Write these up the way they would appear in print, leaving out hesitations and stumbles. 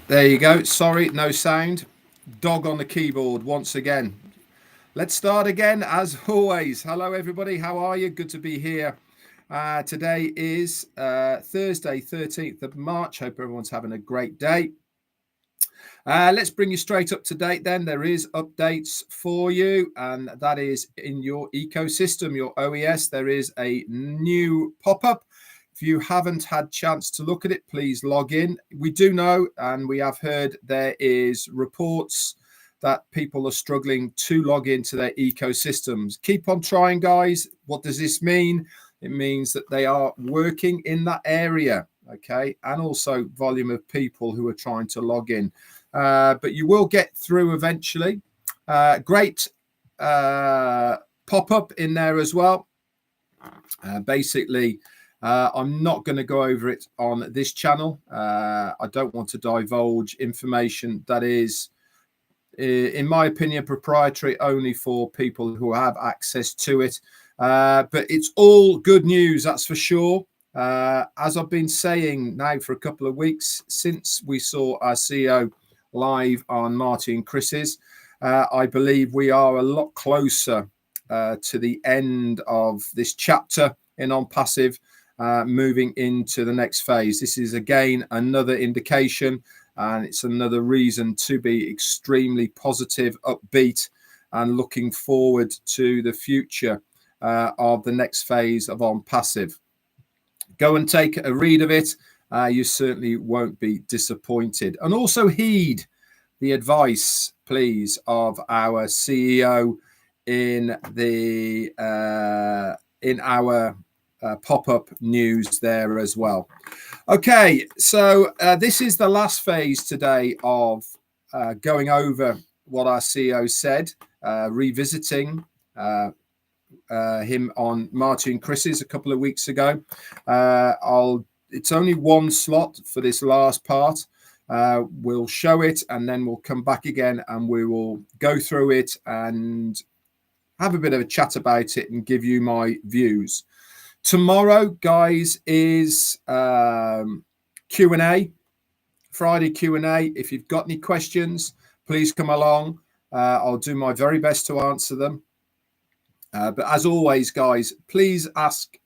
There you go. Sorry, no sound. Dog on the keyboard once again. Let's start again as always. Hello, everybody. How are you? Good to be here. Today is Thursday, 13th of March. Hope everyone's having a great day. Let's bring you straight up to date then. There is updates for you, and that is in your ecosystem, your OES. There is a new pop-up. If you haven't had chance to look at it, please log in. We do know, and we have heard there is reports that people are struggling to log into their ecosystems. Keep on trying, guys. What does this mean? It means that they are working in that area, okay, and also volume of people who are trying to log in. But you will get through eventually. Great pop-up in there as well. Basically, I'm not going to go over it on this channel. I don't want to divulge information that is, in my opinion, proprietary only for people who have access to it. But it's all good news, that's for sure. As I've been saying now for a couple of weeks since we saw our CEO live on Marty and Chris's, I believe we are a lot closer to the end of this chapter in Onpassive, moving into the next phase. This is again another indication, and it's another reason to be extremely positive, upbeat, and looking forward to the future of the next phase of Onpassive. Go and take a read of it. You certainly won't be disappointed. And also heed the advice, please, of our CEO in our pop-up news there as well. Okay, so this is the last phase today of going over what our CEO said, revisiting him on Marty and Chris's a couple of weeks ago. It's only one slot for this last part. We'll show it and then we'll come back again and we will go through it and have a bit of a chat about it and give you my views. Tomorrow, guys, is Q&A, Friday Q&A. If you've got any questions, please come along. I'll do my very best to answer them. But as always, guys, please ask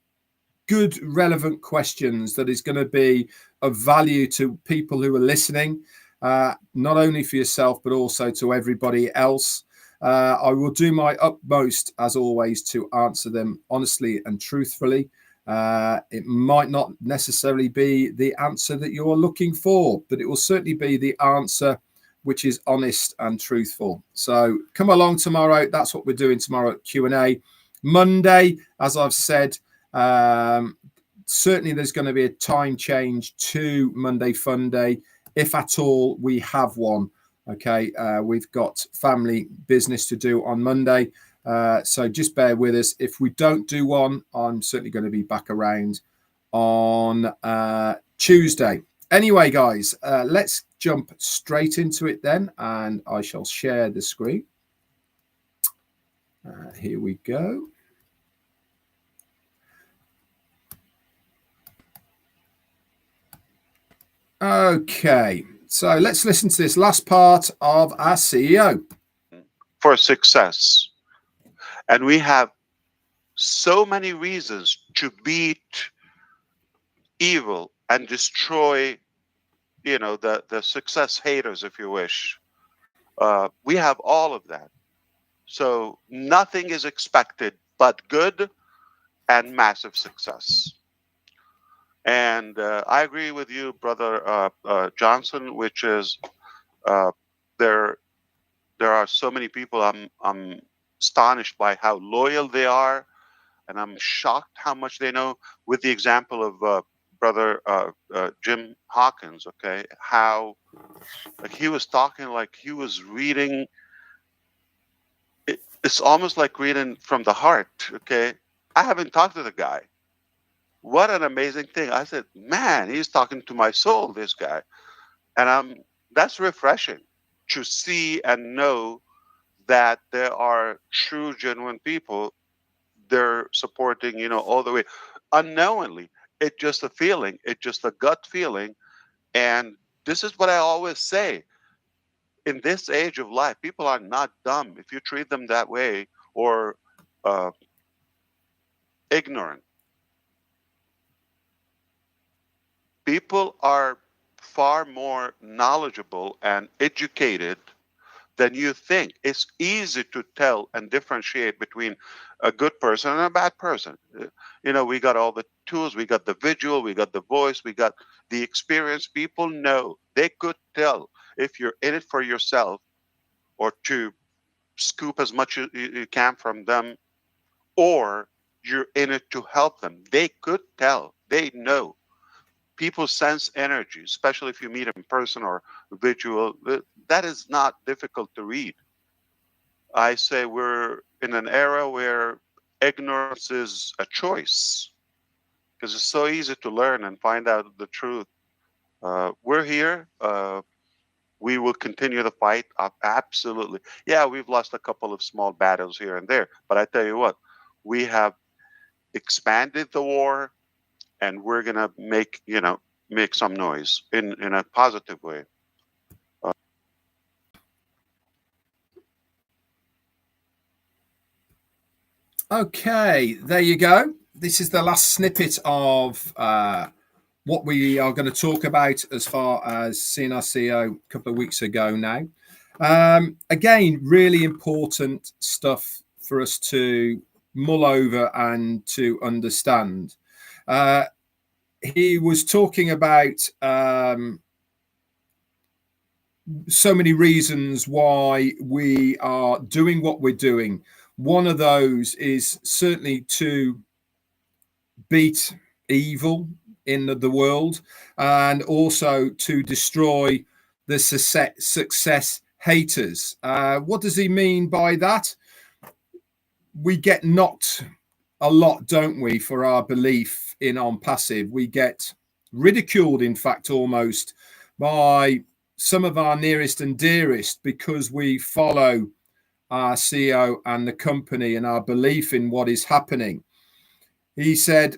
good, relevant questions that is going to be of value to people who are listening, not only for yourself, but also to everybody else. I will do my utmost, as always, to answer them honestly and truthfully. It might not necessarily be the answer that you're looking for, but it will certainly be the answer which is honest and truthful. So come along tomorrow. That's what we're doing tomorrow at Q&A. Monday, as I've said, certainly there's going to be a time change to Monday Fun Day, if at all we have one. Okay, we've got family business to do on Monday, so just bear with us. If we don't do one, I'm certainly going to be back around on Tuesday. Anyway, guys, let's jump straight into it then, and I shall share the screen. Here we go. Okay, so let's listen to this last part of our CEO. For success. And we have so many reasons to beat evil and destroy, the success haters, if you wish. We have all of that. So nothing is expected but good and massive success. And I agree with you, Brother Johnson, which is there are so many people. I'm astonished by how loyal they are, and I'm shocked how much they know. With the example of Brother Jim Hawkins, okay, how he was talking like he was reading. It's almost like reading from the heart. Okay, I haven't talked to the guy. What an amazing thing! I said, man, he's talking to my soul, this guy, and that's refreshing to see and know that there are true, genuine people. They're supporting, all the way, unknowingly. It's just a feeling. It's just a gut feeling, and This is what I always say. In this age of life, people are not dumb if you treat them that way, or ignorant. People are far more knowledgeable and educated than you think. It's easy to tell and differentiate between a good person and a bad person. We got all the tools, we got the visual, we got the voice, we got the experience. People know, they could tell if you're in it for yourself or to scoop as much as you can from them, or you're in it to help them. They could tell, they know. People sense energy, especially if you meet in person or visual. That is not difficult to read. I say we're in an era where ignorance is a choice, because it's so easy to learn and find out the truth. We're here. We will continue the fight. Absolutely. Yeah, we've lost a couple of small battles here and there, but I tell you what, we have expanded the war, and we're gonna make some noise in a positive way. Okay, there you go. This is the last snippet of what we are going to talk about as far as CNRCO a couple of weeks ago now. Again, really important stuff for us to mull over and to understand. He was talking about so many reasons why we are doing what we're doing. One of those is certainly to beat evil in the world, and also to destroy the success haters. What does he mean by that? We get knocked a lot, don't we, for our belief in Onpassive. We get ridiculed, in fact, almost by some of our nearest and dearest, because we follow our CEO and the company and our belief in what is happening. He said,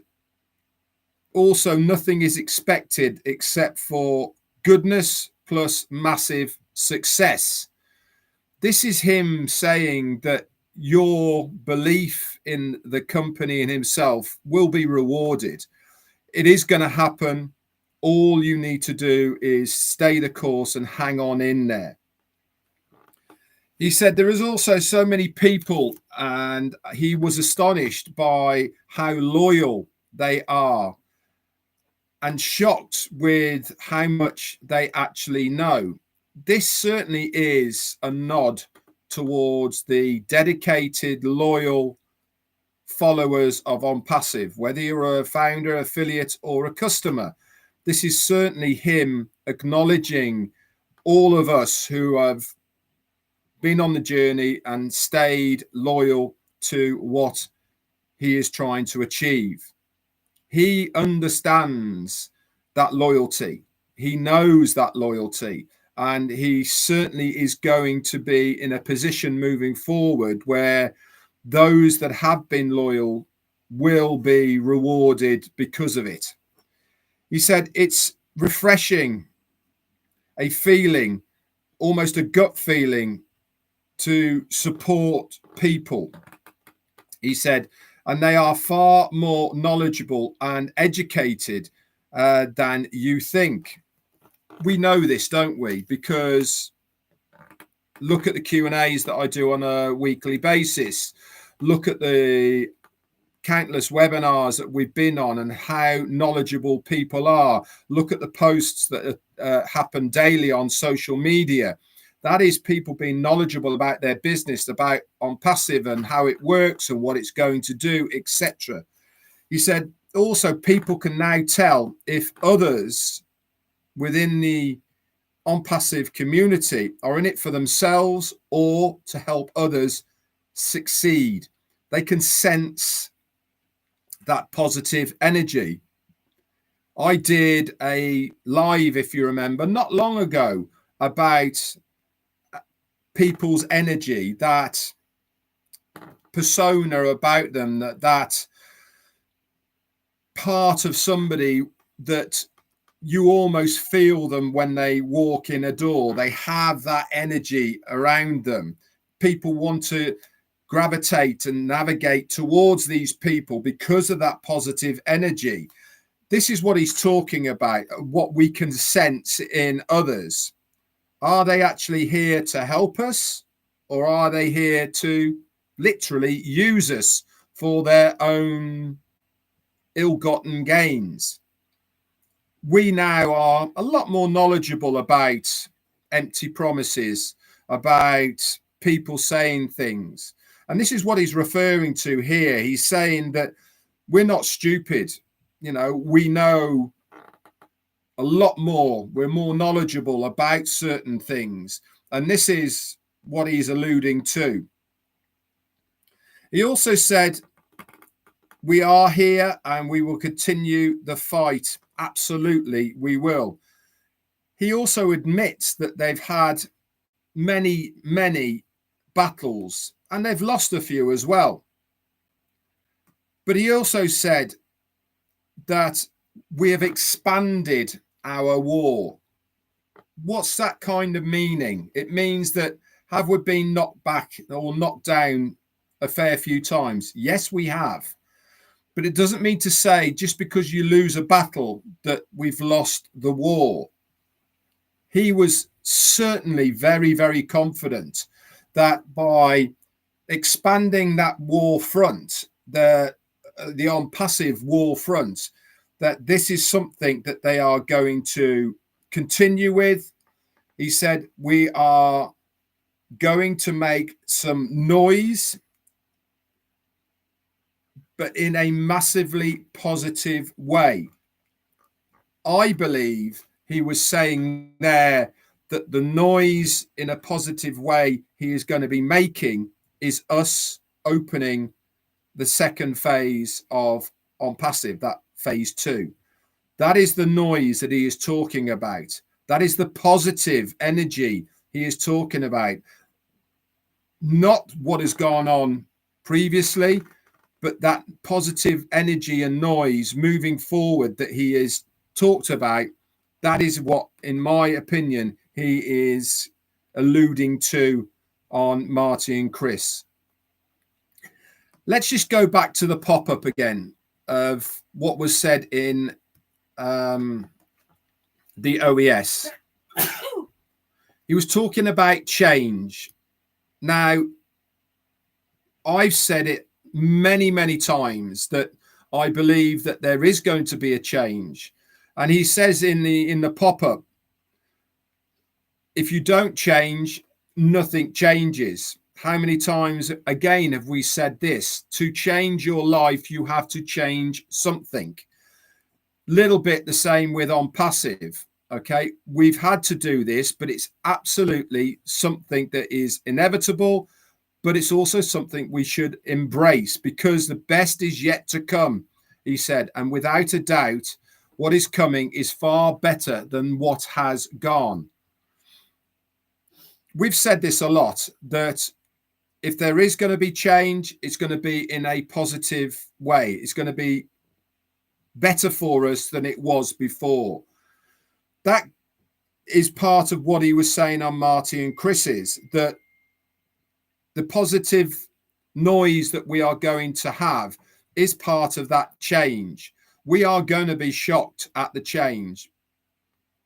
also, nothing is expected except for goodness plus massive success. This is him saying that your belief in the company and himself will be rewarded. It is going to happen. All you need to do is stay the course and hang on in there. He said there is also so many people, and he was astonished by how loyal they are and shocked with how much they actually know. This certainly is a nod towards the dedicated, loyal followers of Onpassive, whether you're a founder, affiliate, or a customer. This is certainly him acknowledging all of us who have been on the journey and stayed loyal to what he is trying to achieve. He understands that loyalty. He knows that loyalty. And he certainly is going to be in a position moving forward where those that have been loyal will be rewarded because of it. He said it's refreshing, a feeling, almost a gut feeling, to support people. He said, and they are far more knowledgeable and educated than you think. We know this, don't we? Because look at the Q&As that I do on a weekly basis. Look at the countless webinars that we've been on and how knowledgeable people are. Look at the posts that happen daily on social media. That is people being knowledgeable about their business, about Onpassive and how it works and what it's going to do, etc. He said also people can now tell if others within the Onpassive community are in it for themselves or to help others succeed. They can sense that positive energy. I did a live, if you remember, not long ago about people's energy, that persona about them, that part of somebody that you almost feel them when they walk in a door. They have that energy around them. People want to gravitate and navigate towards these people because of that positive energy. This is what he's talking about, what we can sense in others. Are they actually here to help us, or are they here to literally use us for their own ill-gotten gains? We now are a lot more knowledgeable about empty promises, about people saying things. And this is what he's referring to here. He's saying that we're not stupid. You know, we know a lot more. We're more knowledgeable about certain things. And this is what he's alluding to. He also said, we are here and we will continue the fight. Absolutely, we will. He also admits that they've had many, many battles and they've lost a few as well. But he also said that we have expanded our war. What's that kind of meaning? It means that have we been knocked back or knocked down a fair few times? Yes, we have. But it doesn't mean to say just because you lose a battle that we've lost the war. He was certainly very, very confident that by expanding that war front, the Onpassive war front, that this is something that they are going to continue with. He said, we are going to make some noise, but in a massively positive way. I believe he was saying there that the noise in a positive way he is going to be making is us opening the second phase of Onpassive, that phase 2. That is the noise that he is talking about. That is the positive energy he is talking about. Not what has gone on previously, but that positive energy and noise moving forward that he has talked about. That is what, in my opinion, he is alluding to on Marty and Chris. Let's just go back to the pop-up again of what was said in the OES. He was talking about change. Now, I've said it many, many times that I believe that there is going to be a change. And he says in the pop-up, if you don't change, nothing changes. How many times again have we said this? To change your life, you have to change something. Little bit the same with Onpassive. Okay, we've had to do this, but it's absolutely something that is inevitable, but it's also something we should embrace because the best is yet to come, he said. And without a doubt, what is coming is far better than what has gone. We've said this a lot, that if there is going to be change, it's going to be in a positive way. It's going to be better for us than it was before. That is part of what he was saying on Marty and Chris's, that the positive noise that we are going to have is part of that change. We are going to be shocked at the change.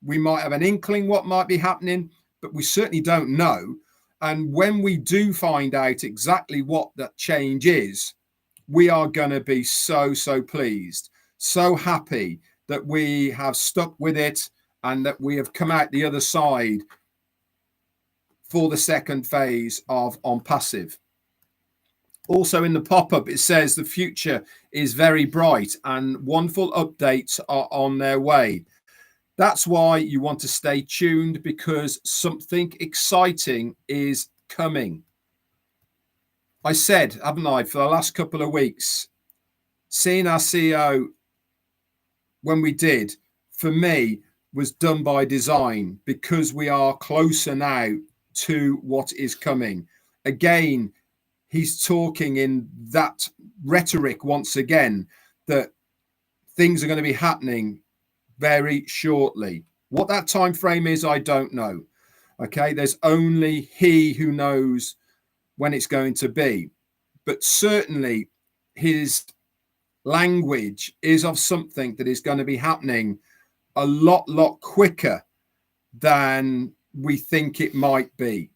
We might have an inkling what might be happening, but we certainly don't know. And when we do find out exactly what that change is, we are going to be so, so pleased, so happy that we have stuck with it and that we have come out the other side for the second phase of Onpassive. Also in the pop-up, it says the future is very bright and wonderful updates are on their way. That's why you want to stay tuned, because something exciting is coming. I said, haven't I, for the last couple of weeks, seeing our CEO when we did, for me, was done by design, because we are closer now to what is coming. Again, he's talking in that rhetoric once again, that things are going to be happening very shortly. What that time frame is, I don't know. Okay, there's only he who knows when it's going to be. But certainly his language is of something that is going to be happening a lot quicker than we think it might be.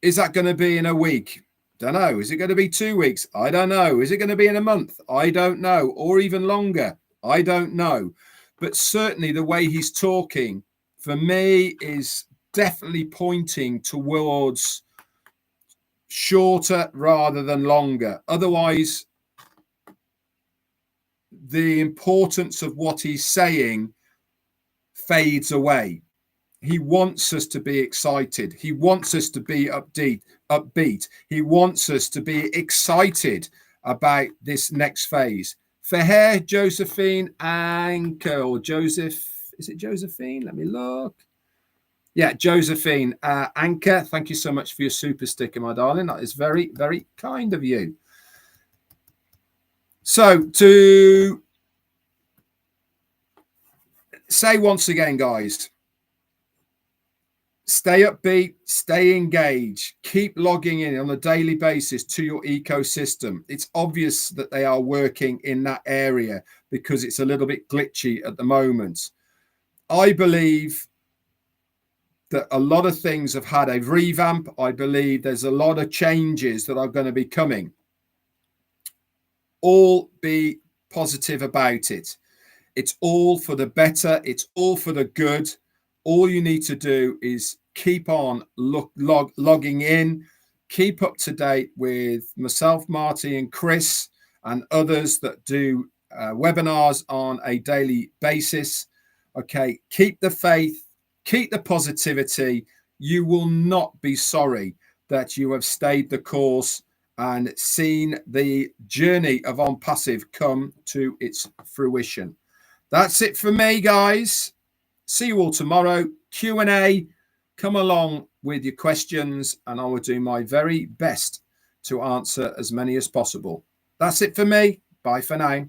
Is that going to be in a week? Don't know. Is it going to be 2 weeks? I don't know. Is it going to be in a month? I don't know. Or even longer? I don't know. But certainly the way he's talking, for me, is definitely pointing towards shorter rather than longer. Otherwise, the importance of what he's saying fades away. He wants us to be excited. He wants us to be upbeat. He wants us to be excited about this next phase. Faher, Josephine, Anchor, or Joseph, is it Josephine? Let me look. Yeah, Josephine, Anchor, thank you so much for your super sticker, my darling. That is very, very kind of you. So to say once again, guys, stay upbeat, stay engaged, keep logging in on a daily basis to your ecosystem. It's obvious that they are working in that area because it's a little bit glitchy at the moment. I believe that a lot of things have had a revamp. I believe there's a lot of changes that are going to be coming. All be positive about it. It's all for the better. It's all for the good. All you need to do is keep on logging in, keep up to date with myself, Marty, and Chris, and others that do webinars on a daily basis. Okay, keep the faith, keep the positivity. You will not be sorry that you have stayed the course and seen the journey of Onpassive come to its fruition. That's it for me, guys. See you all tomorrow. Q&A. Come along with your questions, and I will do my very best to answer as many as possible. That's it for me. Bye for now.